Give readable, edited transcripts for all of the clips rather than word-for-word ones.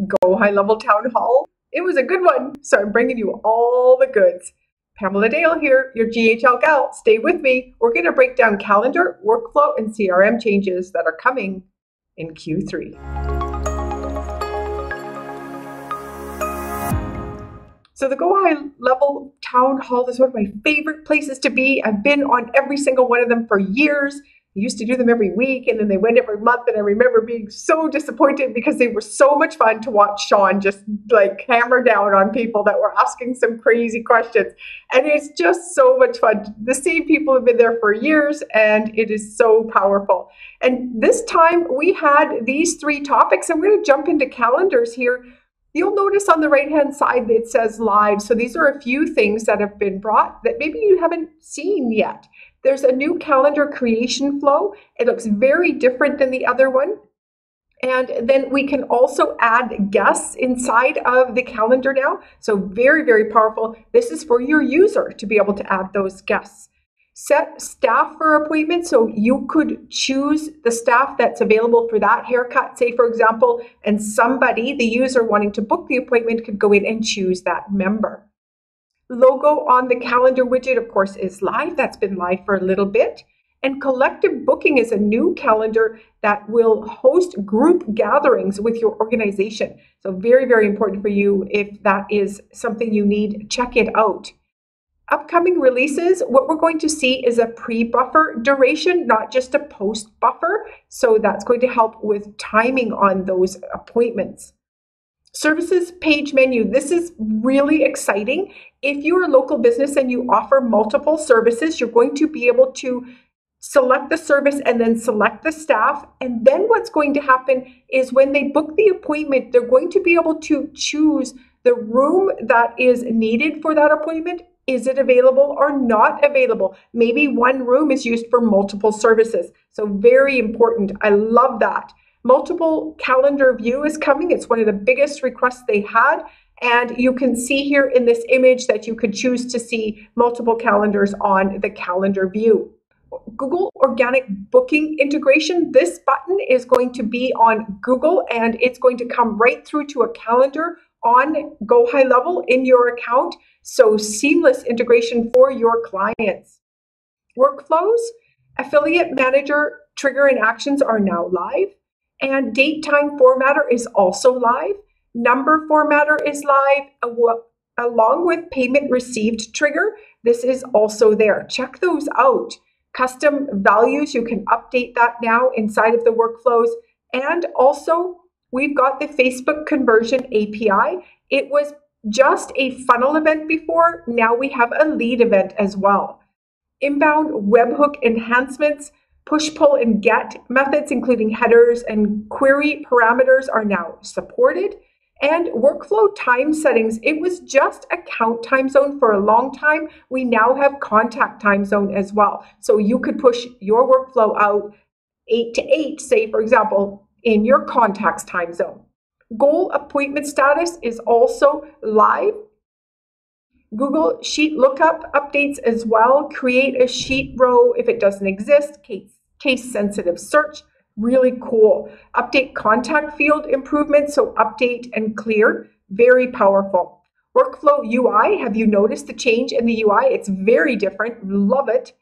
Go High Level Town Hall. It was a good one, so I'm bringing you all the goods. Pamela Dale here, your GHL gal. Stay with me. We're going to break down calendar, workflow, and CRM changes that are coming in Q3. So the Go High Level Town Hall is one of my favorite places to be. I've been on every single one of them for years. I used to do them every week, and then they went every month, and I remember being so disappointed because they were so much fun to watch Sean just like hammer down on people that were asking some crazy questions. And it's just so much fun. The same people have been there for years, and it is so powerful. And this time we had these three topics. I'm going to jump into calendars here. You'll notice on the right-hand side it says live. So these are a few things that have been brought that maybe you haven't seen yet. There's a new calendar creation flow. It looks very different than the other one. And then we can also add guests inside of the calendar now. So very, very powerful. This is for your user to be able to add those guests. Set staff for appointments. So you could choose the staff that's available for that haircut, say, for example, and somebody, the user wanting to book the appointment, could go in and choose that member. Logo on the calendar widget, of course, is live. That's been live for a little bit. And collective booking is a new calendar that will host group gatherings with your organization. So very, very important for you. If that is something you need, check it out. Upcoming releases, what we're going to see is a pre-buffer duration, not just a post-buffer. So that's going to help with timing on those appointments. Services page menu. This is really exciting. If you're a local business and you offer multiple services, you're going to be able to select the service and then select the staff. And then what's going to happen is when they book the appointment, they're going to be able to choose the room that is needed for that appointment. Is it available or not available? Maybe one room is used for multiple services. So very important. I love that. Multiple calendar view is coming. It's one of the biggest requests they had. And you can see here in this image that you could choose to see multiple calendars on the calendar view. Google Organic Booking Integration. This button is going to be on Google, and it's going to come right through to a calendar on Go High Level in your account. So seamless integration for your clients. Workflows, Affiliate Manager, Trigger and Actions are now live. And Date Time Formatter is also live. Number Formatter is live, along with Payment Received Trigger. This is also there. Check those out. Custom values, you can update that now inside of the workflows. And also, we've got the Facebook Conversion API. It was just a funnel event before. Now we have a lead event as well. Inbound webhook enhancements, push, pull, and get methods, including headers and query parameters, are now supported. And workflow time settings, it was just account time zone for a long time. We now have contact time zone as well. So you could push your workflow out 8 to 8, say, for example, in your contacts time zone. Goal appointment status is also live. Google Sheet lookup updates as well. Create a sheet row if it doesn't exist. Case sensitive search. Really cool. Update contact field improvements, so update and clear. Very powerful. Workflow UI, have you noticed the change in the UI? It's very different. Love it.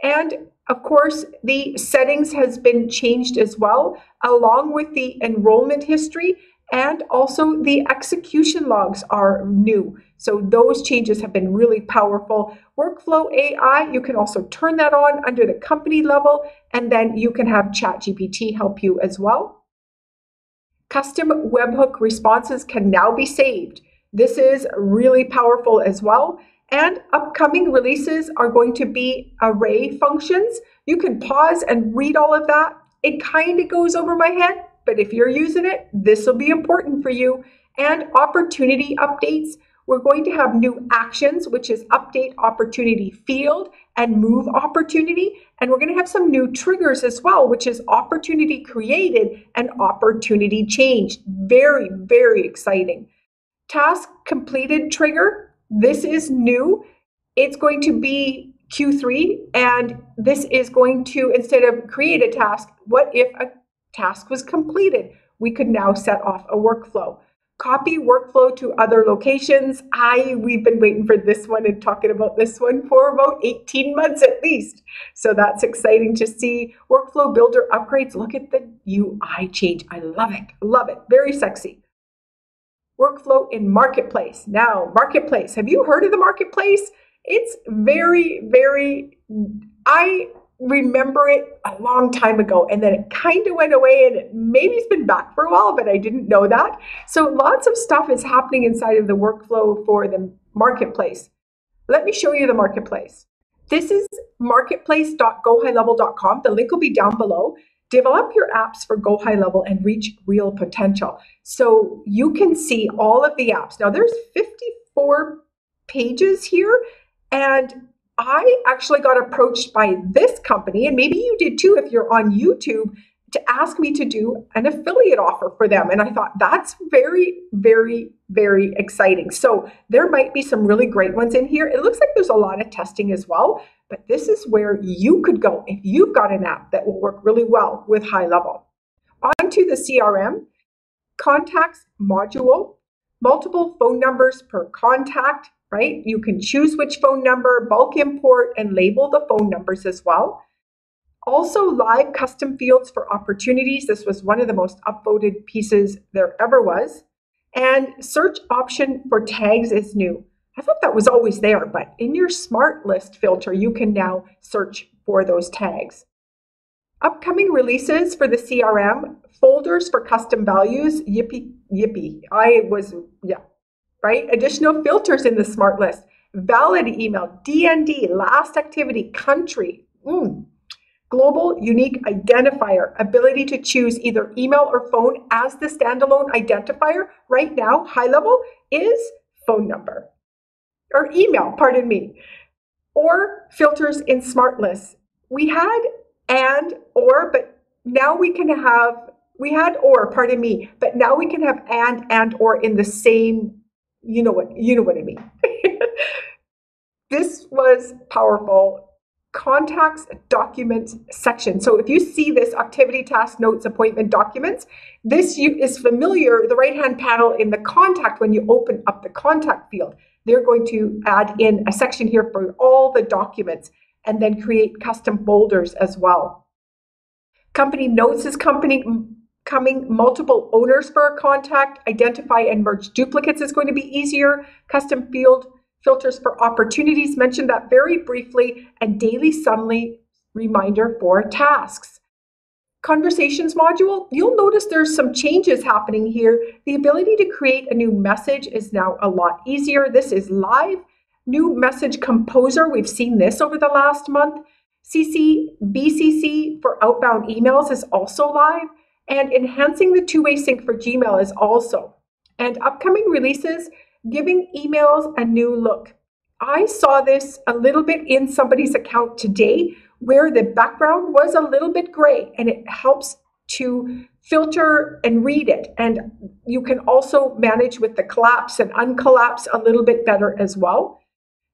And of course, the settings has been changed as well, along with the enrollment history, and also the execution logs are new. So those changes have been really powerful. Workflow AI, you can also turn that on under the company level, and then you can have ChatGPT help you as well. Custom webhook responses can now be saved. This is really powerful as well. And upcoming releases are going to be array functions. You can pause and read all of that. It kind of goes over my head, but if you're using it, this will be important for you. And opportunity updates. We're going to have new actions, which is update opportunity field and move opportunity. And we're going to have some new triggers as well, which is opportunity created and opportunity changed. Very, very exciting. Task completed trigger. This is new. It's going to be Q3, and this is going to, instead of create a task, what if a task was completed? We could now set off a workflow. Copy workflow to other locations. We've been waiting for this one and talking about this one for about 18 months at least. So that's exciting to see. Workflow builder upgrades. Look at the UI change. I love it. Love it. Very sexy. Workflow in Marketplace. Now, Marketplace. Have you heard of the Marketplace? It's I remember it a long time ago, and then it kind of went away, and maybe it's been back for a while, but I didn't know that. So lots of stuff is happening inside of the workflow for the Marketplace. Let me show you the Marketplace. This is marketplace.gohighlevel.com. The link will be down below. Develop your apps for Go High Level and reach real potential. So you can see all of the apps. Now there's 54 pages here, and I actually got approached by this company, and maybe you did too if you're on YouTube, to ask me to do an affiliate offer for them. And I thought that's very exciting. So there might be some really great ones in here. It looks like there's a lot of testing as well, but this is where you could go if you've got an app that will work really well with High Level. On to the CRM, contacts module, multiple phone numbers per contact, right? You can choose which phone number, bulk import, and label the phone numbers as well. Also, live custom fields for opportunities. This was one of the most upvoted pieces there ever was. And search option for tags is new. I thought that was always there, but in your smart list filter, you can now search for those tags. Upcoming releases for the CRM, folders for custom values, yippee. Right? Additional filters in the smart list, valid email, DND, last activity, country, global unique identifier, ability to choose either email or phone as the standalone identifier. Right now, High Level is phone number or email, pardon me, or filters in smart lists. We had and or, but now we can have, but now we can have and or in the same, you know what I mean. This was powerful. Contacts, documents section. So if you see this activity, task, notes, appointment, documents, this is familiar, the right-hand panel in the contact, when you open up the contact field, they're going to add in a section here for all the documents and then create custom folders as well. Company notes is coming. Multiple owners for a contact, identify and merge duplicates is going to be easier. Custom field filters for opportunities, mentioned that very briefly, and daily summary reminder for tasks. Conversations module, you'll notice there's some changes happening here. The ability to create a new message is now a lot easier. This is live. New message composer, we've seen this over the last month. BCC for outbound emails is also live. And enhancing the two-way sync for Gmail is also. And upcoming releases, giving emails a new look. I saw this a little bit in somebody's account today where the background was a little bit gray, and it helps to filter and read it. And you can also manage with the collapse and uncollapse a little bit better as well.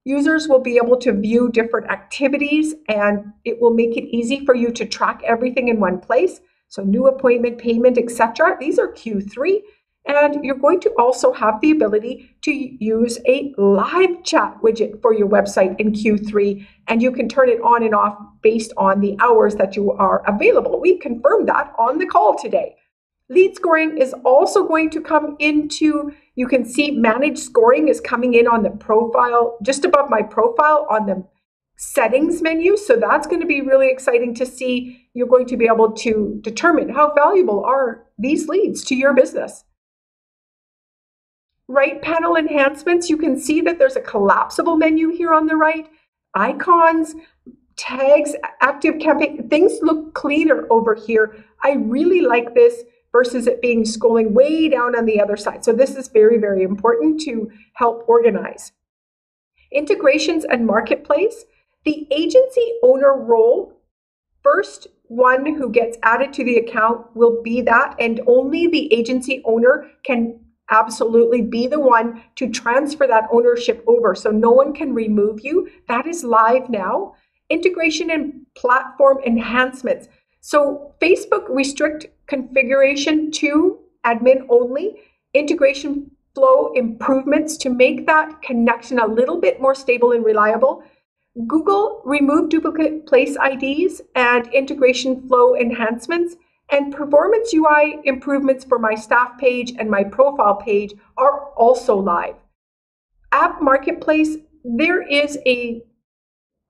Users will be able to view different activities, and it will make it easy for you to track everything in one place. So new appointment, payment, etc. These are Q3. And you're going to also have the ability to use a live chat widget for your website in Q3. And you can turn it on and off based on the hours that you are available. We confirmed that on the call today. Lead scoring is also going to come into, you can see managed scoring is coming in on the profile, just above my profile on the settings menu. So that's going to be really exciting to see. You're going to be able to determine how valuable are these leads to your business. Right panel enhancements, you can see that there's a collapsible menu here on the right. Icons, tags, active campaign, things look cleaner over here. I really like this versus it being scrolling way down on the other side. So this is very important to help organize. Integrations and marketplace. The agency owner role, first one who gets added to the account will be that, and only the agency owner can absolutely be the one to transfer that ownership over. So no one can remove you. That is live now. Integration and platform enhancements. So Facebook restrict configuration to admin only. integration flow improvements to make that connection a little bit more stable and reliable. Google removed duplicate place IDs and integration flow enhancements, and performance UI improvements for my staff page and my profile page are also live. App Marketplace, there is a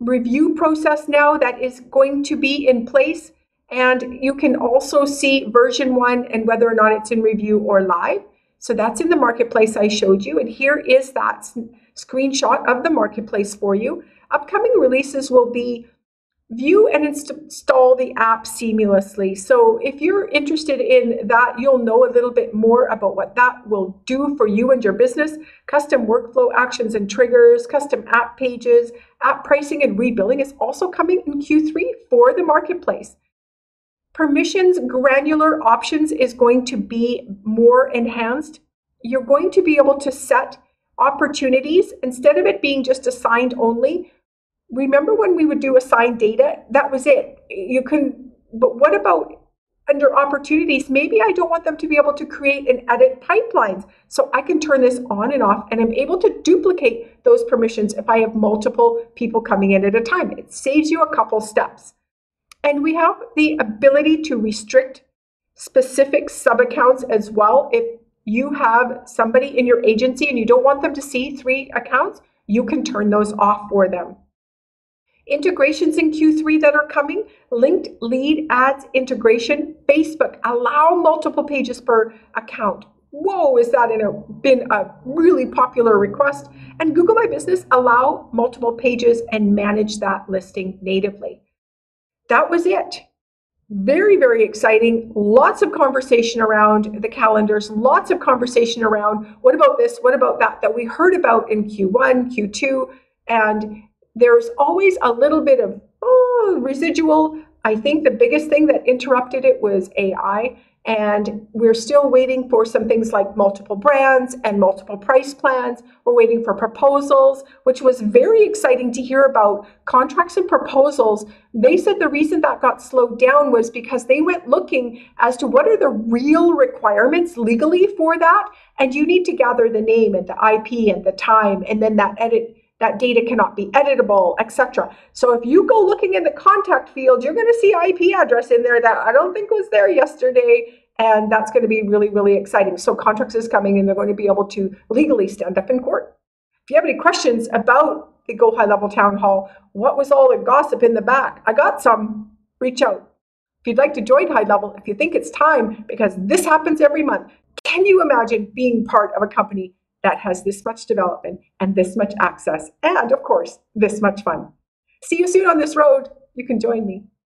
review process now that is going to be in place, and you can also see version 1 and whether or not it's in review or live. So that's in the marketplace I showed you, and here is that screenshot of the marketplace for you. Upcoming releases will be view and install the app seamlessly. So if you're interested in that, you'll know a little bit more about what that will do for you and your business. Custom workflow actions and triggers, custom app pages, app pricing and rebilling is also coming in Q3 for the marketplace. Permissions, granular options is going to be more enhanced. You're going to be able to set opportunities instead of it being just assigned only. Remember when we would do assigned data? That was it. But what about under opportunities? Maybe I don't want them to be able to create and edit pipelines. So I can turn this on and off, and I'm able to duplicate those permissions if I have multiple people coming in at a time. It saves you a couple steps. And we have the ability to restrict specific sub-accounts as well. If you have somebody in your agency and you don't want them to see 3 accounts, you can turn those off for them. Integrations in Q3 that are coming, linked lead ads integration. Facebook, allow multiple pages per account. Whoa, is that been a really popular request? And Google My Business, allow multiple pages and manage that listing natively. That was it. Very, very exciting. Lots of conversation around the calendars, lots of conversation around what about this, what about that we heard about in Q1, Q2, and there's always a little bit of residual. I think the biggest thing that interrupted it was AI, and we're still waiting for some things like multiple brands and multiple price plans. We're waiting for proposals, which was very exciting to hear about. Contracts and proposals, they said the reason that got slowed down was because they went looking as to what are the real requirements legally for that, and you need to gather the name and the IP and the time, and then that data cannot be editable, etc. So if you go looking in the contact field, you're going to see IP address in there that I don't think was there yesterday, and that's going to be really, really exciting. So contracts is coming, and they're going to be able to legally stand up in court. If you have any questions about the Go High Level Town Hall, what was all the gossip in the back? I got some. Reach out. If you'd like to join High Level, if you think it's time, because this happens every month, can you imagine being part of a company that has this much development and this much access and, of course, this much fun? See you soon on this road. You can join me.